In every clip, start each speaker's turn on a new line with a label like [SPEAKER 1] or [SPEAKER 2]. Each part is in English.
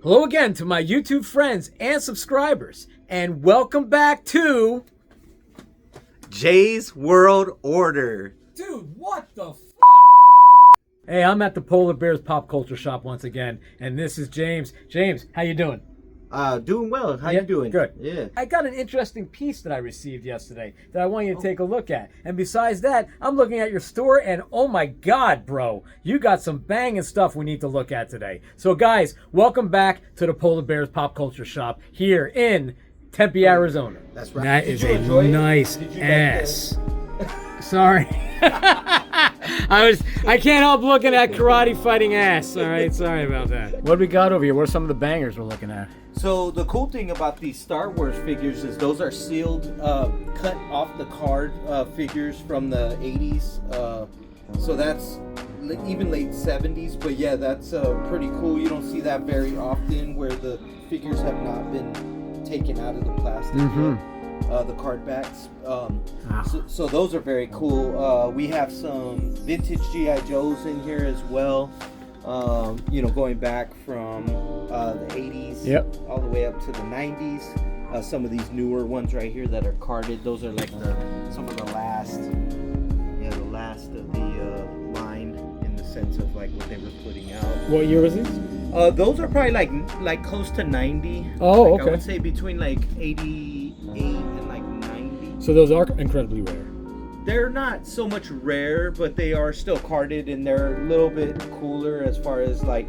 [SPEAKER 1] Hello again to my YouTube friends and subscribers, and welcome back to
[SPEAKER 2] Jay's World Order.
[SPEAKER 1] Dude, what the f***? Hey, I'm at the Polar Bears Pop Culture Shop once again, and this is James. James, how you doing?
[SPEAKER 2] Doing well. How you doing?
[SPEAKER 1] Good.
[SPEAKER 2] Yeah.
[SPEAKER 1] I got an interesting piece that I received yesterday that I want you to take a look at. And besides that, I'm looking at your store, and oh my God, bro, you got some banging stuff we need to look at today. So guys, welcome back to the Polar Bears Pop Culture Shop here in Tempe, Arizona.
[SPEAKER 2] That's right.
[SPEAKER 1] That is a nice ass. Sorry. I can't help looking at karate fighting ass. All right, sorry about that. What do we got over here? What are some of the bangers we're looking at?
[SPEAKER 2] So the cool thing about these Star Wars figures is those are sealed, cut off the card figures from the 80s. So that's even late 70s. But yeah, that's pretty cool. You don't see that very often where the figures have not been taken out of the plastic yet. The card backs. So those are very cool. We have some vintage G.I. Joes in here as well. Going back from the 80s all the way up to the 90s. Some of these newer ones right here that are carded, those are like some of the last of the line in the sense of like what they were putting out.
[SPEAKER 1] What year was this?
[SPEAKER 2] Those are probably like close to 90.
[SPEAKER 1] Oh, okay.
[SPEAKER 2] I would say between like 88 and like 90.
[SPEAKER 1] So those are incredibly rare.
[SPEAKER 2] They're not so much rare, but they are still carded, and they're a little bit cooler as far as like,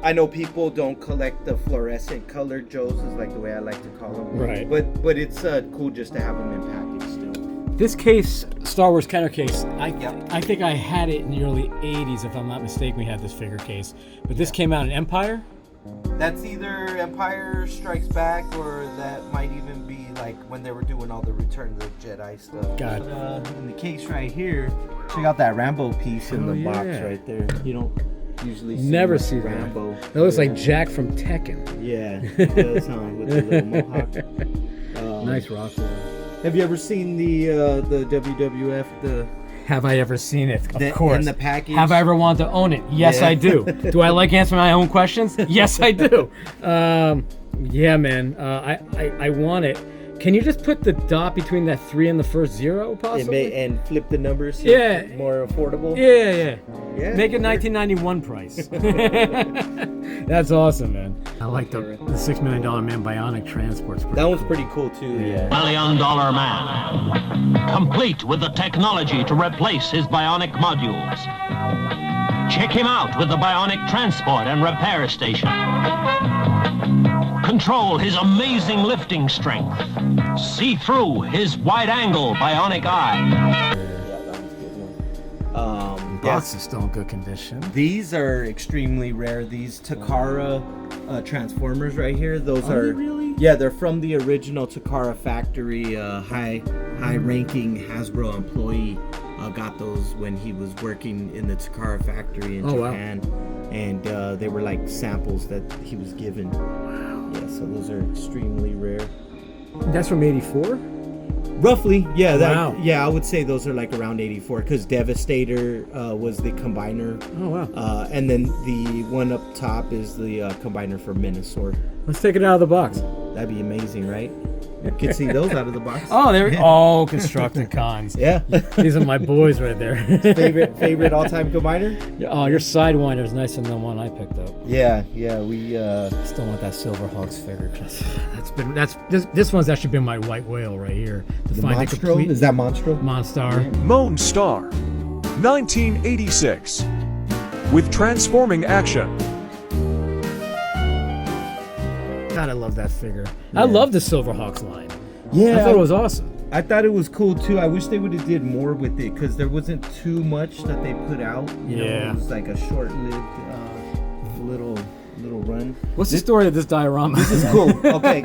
[SPEAKER 2] I know people don't collect the fluorescent colored Joes, is like the way I like to call them.
[SPEAKER 1] Right.
[SPEAKER 2] But it's cool just to have them in package still.
[SPEAKER 1] This case, Star Wars Kenner case, I think I had it in the early 80s, if I'm not mistaken, we had this figure case. But this came out in Empire?
[SPEAKER 2] That's either Empire Strikes Back, or that might even be like when they were doing all the Return of the Jedi stuff.
[SPEAKER 1] God.
[SPEAKER 2] In the case right here, check out that Rambo piece in the box right there. You don't usually see Rambo.
[SPEAKER 1] That looks like Jack from Tekken.
[SPEAKER 2] Yeah, it does, with the little mohawk.
[SPEAKER 1] Nice rock.
[SPEAKER 2] Have you ever seen the WWF?
[SPEAKER 1] Have I ever seen it? Of course.
[SPEAKER 2] In the package.
[SPEAKER 1] Have I ever wanted to own it? Yes, I do. Do I like answering my own questions? Yes, I do. Yeah, man. I want it. Can you just put the dot between that 3 and the first 0, possibly?
[SPEAKER 2] And flip the numbers so
[SPEAKER 1] it's
[SPEAKER 2] more affordable?
[SPEAKER 1] Yeah. Make it 1991 price. That's awesome, man. I like the $6 Million Man Bionic Transports.
[SPEAKER 2] That one's pretty cool, too. Yeah.
[SPEAKER 3] $1 million man, complete with the technology to replace his bionic modules. Check him out with the Bionic Transport and Repair Station. Control his amazing lifting strength. See through his wide-angle bionic eye.
[SPEAKER 1] Box is still in good condition.
[SPEAKER 2] These are extremely rare. These Takara Transformers right here. Those are
[SPEAKER 1] really?
[SPEAKER 2] Yeah, they're from the original Takara factory. High-ranking Hasbro employee got those when he was working in the Takara factory in Japan. Wow. And they were like samples that he was given. Wow. Yeah, so those are extremely rare.
[SPEAKER 1] That's from '84?
[SPEAKER 2] Roughly, yeah.
[SPEAKER 1] Wow.
[SPEAKER 2] I would say those are like around 84, because Devastator was the combiner.
[SPEAKER 1] Oh, wow.
[SPEAKER 2] And then the one up top is the combiner for Minosaur.
[SPEAKER 1] Let's take it out of the box.
[SPEAKER 2] That'd be amazing, right? You could see those out of the box.
[SPEAKER 1] Oh, there we go. Oh, Constructicons.
[SPEAKER 2] Yeah.
[SPEAKER 1] These are my boys right there.
[SPEAKER 2] favorite all-time combiner?
[SPEAKER 1] Oh, your Sidewinder is nicer than the one I picked up.
[SPEAKER 2] Yeah, we
[SPEAKER 1] still want that Silverhawks figure. This one's actually been my white whale right here. To
[SPEAKER 2] the
[SPEAKER 1] find
[SPEAKER 2] Monstro? Is that Monstro?
[SPEAKER 1] Monstar.
[SPEAKER 4] Lone Star, 1986, with transforming action.
[SPEAKER 1] God, I love that figure. Yeah. I love the Silverhawks line.
[SPEAKER 2] Yeah,
[SPEAKER 1] I thought it was awesome.
[SPEAKER 2] I thought it was cool too. I wish they would have did more with it, because there wasn't too much that they put out. You know, it was like a short-lived little run.
[SPEAKER 1] What's the story of this diorama?
[SPEAKER 2] This is cool. Okay,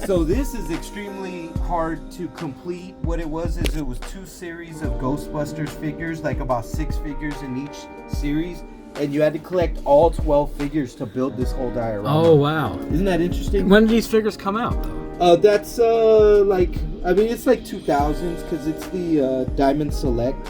[SPEAKER 2] so this is extremely hard to complete. What it was is it was 2 series of Ghostbusters figures, like about 6 figures in each series. And you had to collect all 12 figures to build this whole diorama.
[SPEAKER 1] Oh, wow.
[SPEAKER 2] Isn't that interesting?
[SPEAKER 1] When do these figures come out, though?
[SPEAKER 2] That's it's like 2000s, because it's the Diamond Select.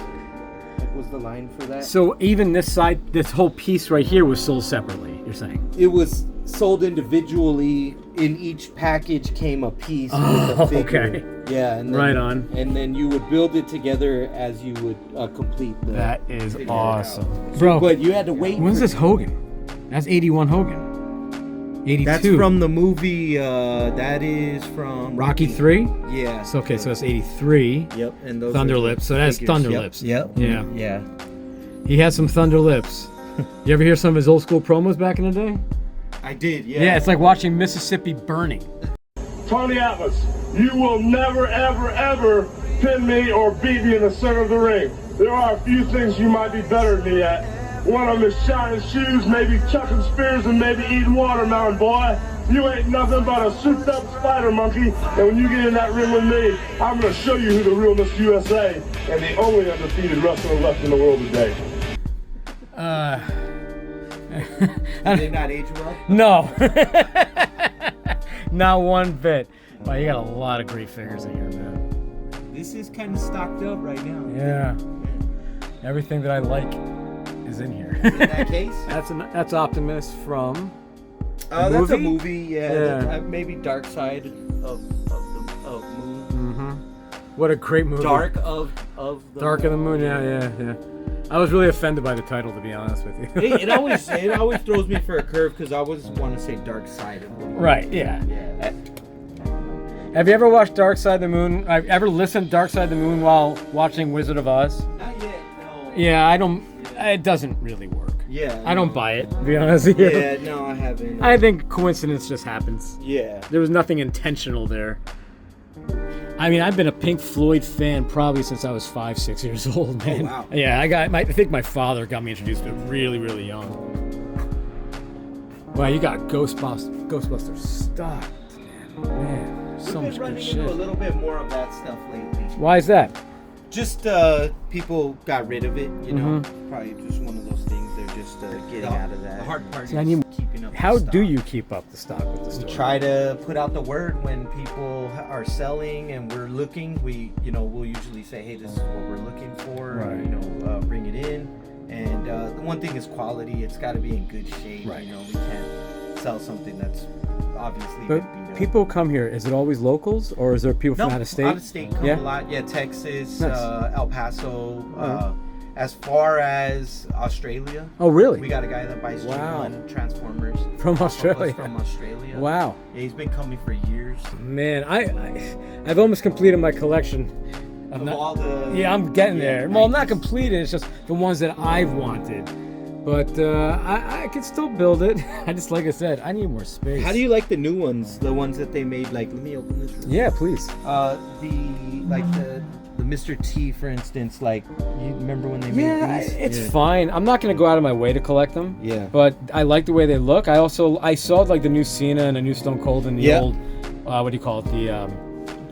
[SPEAKER 2] What was the line for that?
[SPEAKER 1] So even this side, this whole piece right here was sold separately? You're saying
[SPEAKER 2] it was sold individually. In each package came a piece with a figure.
[SPEAKER 1] Okay.
[SPEAKER 2] Yeah, and then,
[SPEAKER 1] Right on.
[SPEAKER 2] And then you would build it together as you would complete the.
[SPEAKER 1] that is
[SPEAKER 2] figure
[SPEAKER 1] awesome,
[SPEAKER 2] out.
[SPEAKER 1] bro.
[SPEAKER 2] But you had to wait.
[SPEAKER 1] When's
[SPEAKER 2] for-
[SPEAKER 1] this Hogan? That's 81 Hogan. 82.
[SPEAKER 2] That's from the movie. That is from
[SPEAKER 1] Rocky 3.
[SPEAKER 2] Yeah.
[SPEAKER 1] So okay, so that's 83.
[SPEAKER 2] Yep. And those
[SPEAKER 1] Thunder
[SPEAKER 2] are
[SPEAKER 1] Lips. So that's
[SPEAKER 2] figures.
[SPEAKER 1] Thunder
[SPEAKER 2] Yep,
[SPEAKER 1] Lips.
[SPEAKER 2] Yep.
[SPEAKER 1] Yeah.
[SPEAKER 2] Yeah.
[SPEAKER 1] He had some Thunder Lips. You ever hear some of his old school promos back in the day?
[SPEAKER 2] I did. Yeah.
[SPEAKER 1] Yeah, it's like watching Mississippi burning.
[SPEAKER 5] Tony Atlas, you will never, ever, ever pin me or beat me in the center of the ring. There are a few things you might be better than me at. One of them is shining shoes, maybe chucking spears, and maybe eating watermelon, boy. You ain't nothing but a souped-up spider monkey, and when you get in that ring with me, I'm going to show you who the real Miss USA and the only undefeated wrestler left in the world today.
[SPEAKER 2] Did they not age well?
[SPEAKER 1] No. Not one bit. Wow, you got a lot of great figures in here, man.
[SPEAKER 2] This is kind of stocked up right now.
[SPEAKER 1] Yeah. Everything that I like is in here.
[SPEAKER 2] In that case.
[SPEAKER 1] That's Optimus from.
[SPEAKER 2] That's a
[SPEAKER 1] movie?
[SPEAKER 2] movie. Yeah.
[SPEAKER 1] Yeah.
[SPEAKER 2] That's, maybe Dark Side of Moon.
[SPEAKER 1] Mm-hmm. What a great movie.
[SPEAKER 2] Dark of the
[SPEAKER 1] Dark of the Moon. Yeah. I was really offended by the title, to be honest with you.
[SPEAKER 2] it always throws me for a curve because I always want to say Dark Side of the Moon.
[SPEAKER 1] Right. Yeah.
[SPEAKER 2] Yeah.
[SPEAKER 1] Have you ever watched Dark Side of the Moon? I've ever listened to Dark Side of the Moon while watching Wizard of Oz?
[SPEAKER 2] Not yet. No.
[SPEAKER 1] Yeah, I don't. It doesn't really work.
[SPEAKER 2] Yeah.
[SPEAKER 1] I don't buy it, to be honest with you.
[SPEAKER 2] Yeah. No, I haven't.
[SPEAKER 1] I think coincidence just happens.
[SPEAKER 2] Yeah.
[SPEAKER 1] There was nothing intentional there. I mean, I've been a Pink Floyd fan probably since I was 5-6 years old, man.
[SPEAKER 2] Oh, wow.
[SPEAKER 1] Yeah, I think my father got me introduced to it really, really young. Wow, you got Ghostbusters stocked, man. So
[SPEAKER 2] We've
[SPEAKER 1] much
[SPEAKER 2] been running
[SPEAKER 1] good
[SPEAKER 2] into
[SPEAKER 1] shit.
[SPEAKER 2] a little bit more of that stuff lately.
[SPEAKER 1] Why is that?
[SPEAKER 2] Just people got rid of it, you know. Probably just one of those things. They're just getting out of that. The hard part
[SPEAKER 1] See, I
[SPEAKER 2] is
[SPEAKER 1] need-
[SPEAKER 2] keeping up.
[SPEAKER 1] How
[SPEAKER 2] with
[SPEAKER 1] do
[SPEAKER 2] stock.
[SPEAKER 1] you keep up the stock with the
[SPEAKER 2] We
[SPEAKER 1] store?
[SPEAKER 2] try to put out the word when people are selling and we're looking. We'll usually say, hey, this is what we're looking for.
[SPEAKER 1] Right.
[SPEAKER 2] Bring it in. And the one thing is quality. It's got to be in good shape.
[SPEAKER 1] Right.
[SPEAKER 2] We can't sell something that's obviously
[SPEAKER 1] But
[SPEAKER 2] been beat up.
[SPEAKER 1] people come here. Is it always locals, or is there people from
[SPEAKER 2] No,
[SPEAKER 1] out of state?
[SPEAKER 2] Out of state come
[SPEAKER 1] Yeah?
[SPEAKER 2] a lot. Yeah, Texas,
[SPEAKER 1] Nice.
[SPEAKER 2] El Paso.
[SPEAKER 1] Alright.
[SPEAKER 2] As far as Australia,
[SPEAKER 1] Oh, really?
[SPEAKER 2] we got a guy that buys
[SPEAKER 1] Wow.
[SPEAKER 2] G1 Transformers.
[SPEAKER 1] From Australia.
[SPEAKER 2] From Australia.
[SPEAKER 1] Wow.
[SPEAKER 2] Yeah, he's been coming for years.
[SPEAKER 1] Man, I've almost completed my collection.
[SPEAKER 2] Of all the
[SPEAKER 1] Yeah, I'm getting there. Well, not
[SPEAKER 2] 90s.
[SPEAKER 1] completed. It's just the ones that I've wanted. But I can still build it. I just, like I said, I need more space.
[SPEAKER 2] How do you like the new ones? The ones that they made, like, let me open this.
[SPEAKER 1] Yeah, please.
[SPEAKER 2] The Mr. T, for instance, like, you remember when they
[SPEAKER 1] Yeah,
[SPEAKER 2] made these?
[SPEAKER 1] it's fine. I'm not gonna go out of my way to collect them.
[SPEAKER 2] Yeah.
[SPEAKER 1] But I like the way they look. I saw like the new Cena and the new Stone Cold and the
[SPEAKER 2] Yeah.
[SPEAKER 1] old, what do you call it? The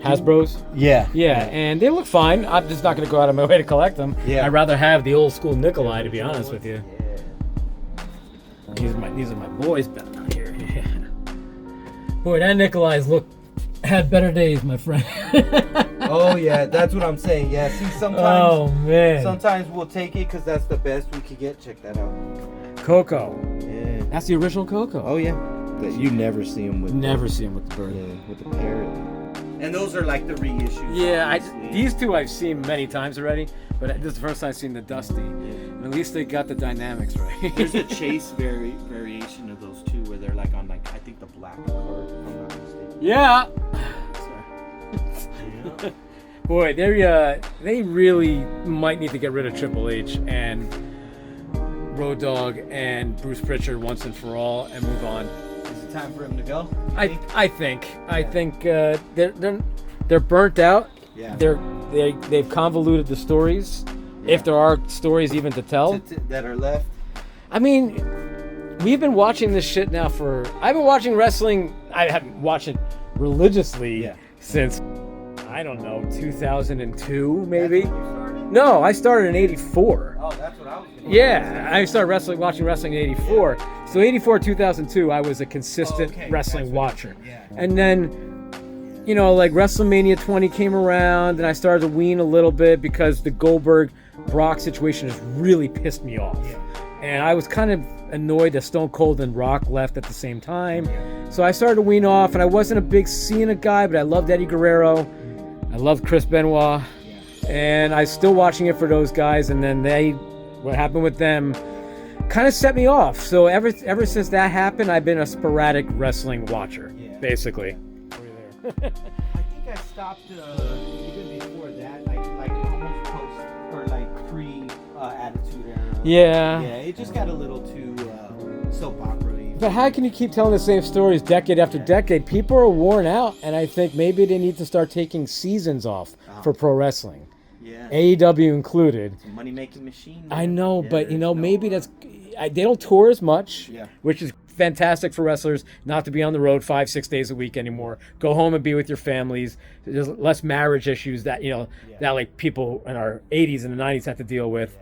[SPEAKER 1] Hasbro's.
[SPEAKER 2] Yeah.
[SPEAKER 1] Yeah, and they look fine. I'm just not gonna go out of my way to collect them.
[SPEAKER 2] Yeah.
[SPEAKER 1] I'd rather have the old school Nikolai, to be honest with you. These are my boys back down here. Yeah. Boy, that Nikolai's had better days, my friend.
[SPEAKER 2] Oh, yeah, that's what I'm saying. Yeah, see,
[SPEAKER 1] Oh man.
[SPEAKER 2] sometimes we'll take it because that's the best we could get. Check that out.
[SPEAKER 1] Coco.
[SPEAKER 2] Yeah.
[SPEAKER 1] That's the original Coco.
[SPEAKER 2] Oh, yeah. But you never see them with
[SPEAKER 1] Never see him with the bird.
[SPEAKER 2] with the parrot. And those are like the reissues.
[SPEAKER 1] Yeah,
[SPEAKER 2] obviously.
[SPEAKER 1] these two I've seen many times already, but this is the first time I've seen the Dusty. And at least they got the dynamics right.
[SPEAKER 2] There's a chase variation of those two where they're like on I think the black card. If I'm not mistaken.
[SPEAKER 1] Yeah.
[SPEAKER 2] Yeah.
[SPEAKER 1] Boy, they really might need to get rid of Triple H and Road Dogg and Bruce Pritchard once and for all and move on.
[SPEAKER 2] Is it time for him to go?
[SPEAKER 1] I think they're burnt out.
[SPEAKER 2] Yeah.
[SPEAKER 1] They've convoluted the stories, if there are stories even to tell.
[SPEAKER 2] That are left.
[SPEAKER 1] I mean, we've been watching this shit now I've been watching wrestling. I haven't watched it religiously since, I don't know, 2002 maybe.
[SPEAKER 2] That's when you started?
[SPEAKER 1] No, I started in '84.
[SPEAKER 2] Oh, that's what I was gonna
[SPEAKER 1] Yeah, I started watching wrestling in '84. So '84, 2002, I was a consistent
[SPEAKER 2] okay.
[SPEAKER 1] wrestling
[SPEAKER 2] That's what
[SPEAKER 1] watcher.
[SPEAKER 2] yeah.
[SPEAKER 1] And then, like WrestleMania 20 came around, and I started to wean a little bit because the Goldberg Brock situation has really pissed me off. And I was kind of annoyed that Stone Cold and Rock left at the same time. So I started to wean off, and I wasn't a big Cena guy, but I loved Eddie Guerrero. I loved Chris Benoit. And I was still watching it for those guys, and then what happened with them kind of set me off. So ever since that happened, I've been a sporadic wrestling watcher, basically.
[SPEAKER 2] I think I stopped even before that, like almost post or like pre Attitude Era.
[SPEAKER 1] Yeah.
[SPEAKER 2] Yeah, it just got a little too soap opera-y.
[SPEAKER 1] But how can you keep telling the same stories decade after decade? People are worn out, and I think maybe they need to start taking seasons off for pro wrestling.
[SPEAKER 2] Yeah.
[SPEAKER 1] AEW included.
[SPEAKER 2] It's a money-making machine.
[SPEAKER 1] I know, but maybe that's they don't tour as much, which is fantastic for wrestlers not to be on the road 5-6 days a week anymore. Go home and be with your families. There's less marriage issues that that like people in our 80s and the 90s had to deal with.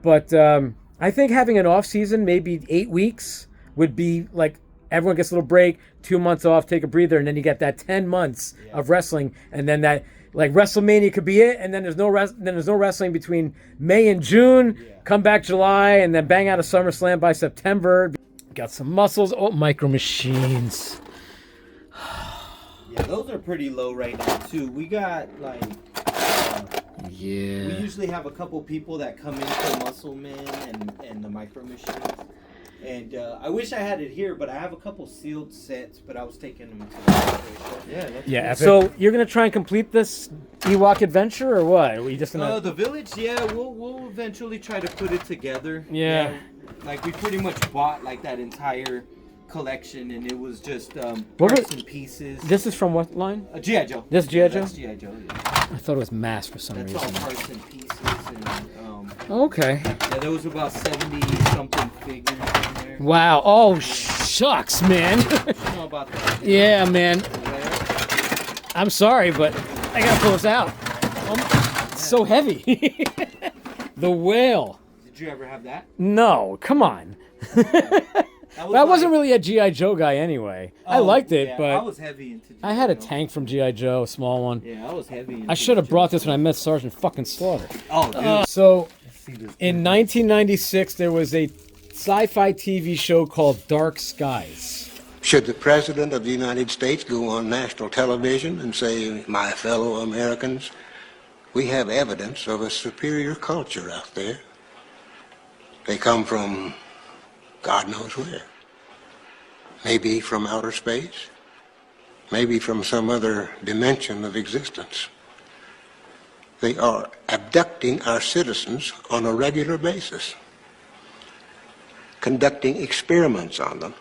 [SPEAKER 1] But I think having an off season, maybe 8 weeks, would be like everyone gets a little break, 2 months off, take a breather, and then you get that 10 months of wrestling, and then that. Like WrestleMania could be it, and then there's no wrestling between May and June. Come back July, and then bang out a SummerSlam by September. Got some muscles. Oh, Micro Machines.
[SPEAKER 2] Yeah, those are pretty low right now too. We got like. We usually have a couple people that come in for Muscle Men and the Micro Machines. And I wish I had it here, but I have a couple sealed sets, but I was taking them to the
[SPEAKER 1] So you're gonna try and complete this Ewok adventure, or what? Are we just gonna?
[SPEAKER 2] The village, we'll eventually try to put it together.
[SPEAKER 1] Yeah.
[SPEAKER 2] Like we pretty much bought like that entire collection, and it was just parts and pieces.
[SPEAKER 1] This is from what line?
[SPEAKER 2] G.I. Joe.
[SPEAKER 1] This G.I. Joe?
[SPEAKER 2] That's G.I. Joe. Yeah.
[SPEAKER 1] I thought it was mass for some
[SPEAKER 2] That's
[SPEAKER 1] reason.
[SPEAKER 2] all parts and pieces, and
[SPEAKER 1] okay.
[SPEAKER 2] Yeah, there was about 70 something figures in there.
[SPEAKER 1] Wow. Oh shucks, man.
[SPEAKER 2] You know about that?
[SPEAKER 1] Yeah, man. I'm sorry, but I gotta pull this out. It's so heavy. The whale.
[SPEAKER 2] Did you ever have that?
[SPEAKER 1] No, come on. I wasn't really a G.I. Joe guy anyway. I liked it, but
[SPEAKER 2] I was heavy into G.I.
[SPEAKER 1] I had a tank from G.I. Joe, a small one.
[SPEAKER 2] Yeah, I was heavy.
[SPEAKER 1] I should have brought this when I met Sergeant fucking Slaughter.
[SPEAKER 2] Oh, dude.
[SPEAKER 1] So, in 1996, there was a sci-fi TV show called Dark Skies.
[SPEAKER 6] Should the President of the United States go on national television and say, my fellow Americans, we have evidence of a superior culture out there. They come from God knows where. Maybe from outer space. Maybe from some other dimension of existence. They are abducting our citizens on a regular basis, conducting experiments on them.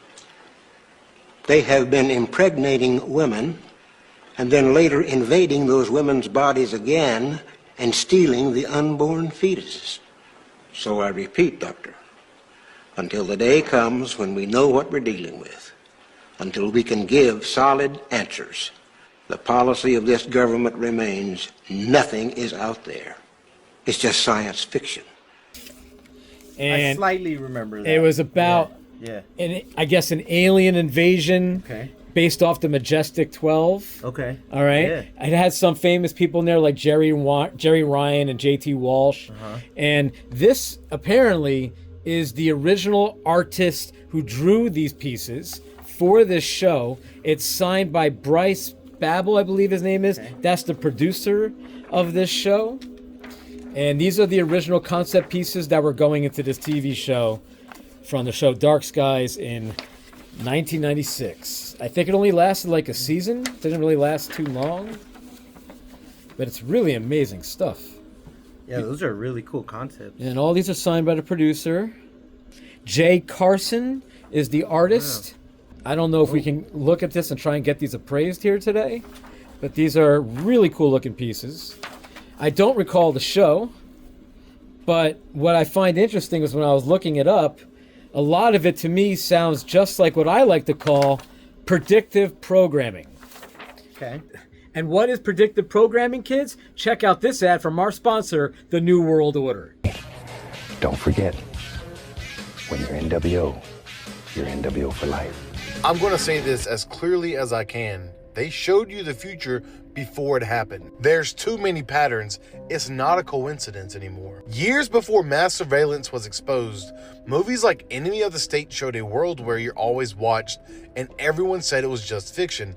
[SPEAKER 6] They have been impregnating women and then later invading those women's bodies again and stealing the unborn fetuses. So I repeat, Doctor, until the day comes when we know what we're dealing with, until we can give solid answers, the policy of this government remains nothing is out there. It's just science fiction.
[SPEAKER 1] And
[SPEAKER 2] I slightly remember that.
[SPEAKER 1] it was about,
[SPEAKER 2] Yeah.
[SPEAKER 1] I guess, an alien invasion
[SPEAKER 2] Okay.
[SPEAKER 1] based off the Majestic 12.
[SPEAKER 2] Okay.
[SPEAKER 1] All right.
[SPEAKER 2] Yeah.
[SPEAKER 1] It had some famous people in there like Jerry Ryan and J.T. Walsh. And this apparently is the original artist who drew these pieces for this show. It's signed by Bryce Babel, I believe his name is. That's the producer of this show. And these are the original concept pieces that were going into this TV show from the show Dark Skies in 1996. I think it only lasted like a season. It didn't really last too long. But it's really amazing stuff.
[SPEAKER 2] Yeah, those are really cool concepts.
[SPEAKER 1] And all these are signed by the producer. Jay Carson is the artist. I don't know if we can look at this and try and get these appraised here today, but these are really cool looking pieces. I don't recall the show, but what I find interesting is when I was looking it up, a lot of it to me sounds just like what I like to call predictive programming.
[SPEAKER 2] Okay.
[SPEAKER 1] And what is predictive programming, kids? Check out this ad from our sponsor, the New World Order.
[SPEAKER 7] Don't forget, when you're NWO for life.
[SPEAKER 8] I'm going to say this as clearly as I can. They showed you the future before it happened. There's too many patterns. It's not a coincidence anymore. Years before mass surveillance was exposed, movies like Enemy of the State showed a world where you're always watched and everyone said it was just fiction.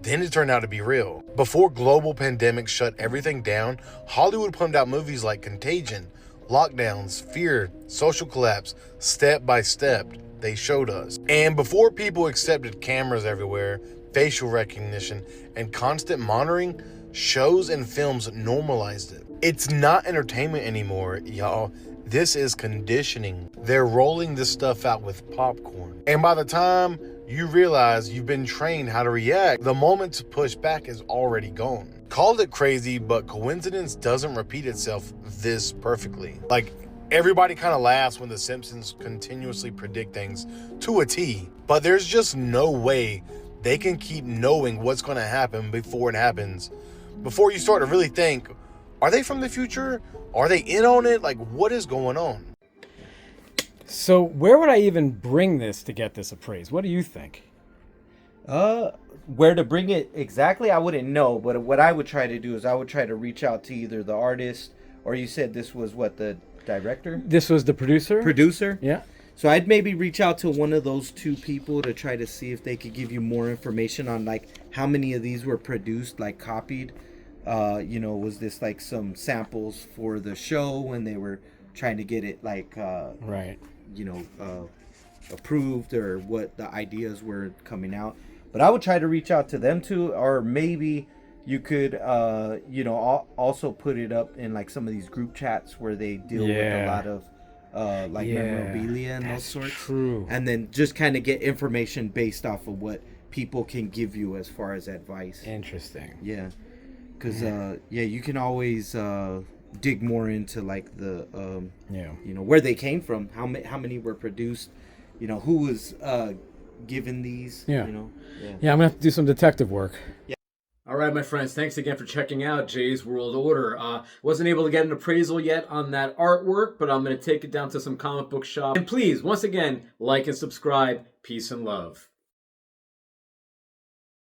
[SPEAKER 8] Then it turned out to be real. Before global pandemics shut everything down, Hollywood pumped out movies like Contagion, Lockdowns, Fear, Social Collapse, Step by Step. They showed us. And before people accepted cameras everywhere, facial recognition, and constant monitoring, shows and films normalized it. It's not entertainment anymore, y'all. This is conditioning. They're rolling this stuff out with popcorn. And by the time you realize you've been trained how to react, the moment to push back is already gone. Call it crazy, but coincidence doesn't repeat itself this perfectly. Like, everybody kind of laughs when The Simpsons continuously predict things to a T, but there's just no way they can keep knowing what's going to happen before it happens. Before you start to really think, are they from the future? Are they in on it? Like, what is going on?
[SPEAKER 1] So where would I even bring this to get this appraised? What do you think?
[SPEAKER 2] Where to bring it exactly, I wouldn't know. But what I would try to do is I would try to reach out to either the artist, or you said this was what, the director?
[SPEAKER 1] This was the producer?
[SPEAKER 2] Producer?
[SPEAKER 1] Yeah.
[SPEAKER 2] So I'd maybe reach out to one of those two people to try to see if they could give you more information on like how many of these were produced, like copied. Was this like some samples for the show when they were trying to get it like
[SPEAKER 1] right.
[SPEAKER 2] Approved, or what the ideas were coming out. But I would try to reach out to them too, or maybe you could also put it up in like some of these group chats where they deal with a lot of memorabilia and those sorts.
[SPEAKER 1] True.
[SPEAKER 2] And then just kind of get information based off of what people can give you as far as advice.
[SPEAKER 1] Interesting.
[SPEAKER 2] Yeah. Because you can always dig more into like the where they came from, how many were produced, who was given these.
[SPEAKER 1] Yeah, I'm gonna have to do some detective work.
[SPEAKER 2] Yeah.
[SPEAKER 1] All right, my friends, thanks again for checking out Jay's World Order. Wasn't able to get an appraisal yet on that artwork, but I'm going to take it down to some comic book shop. And please, once again, like and subscribe. Peace and love.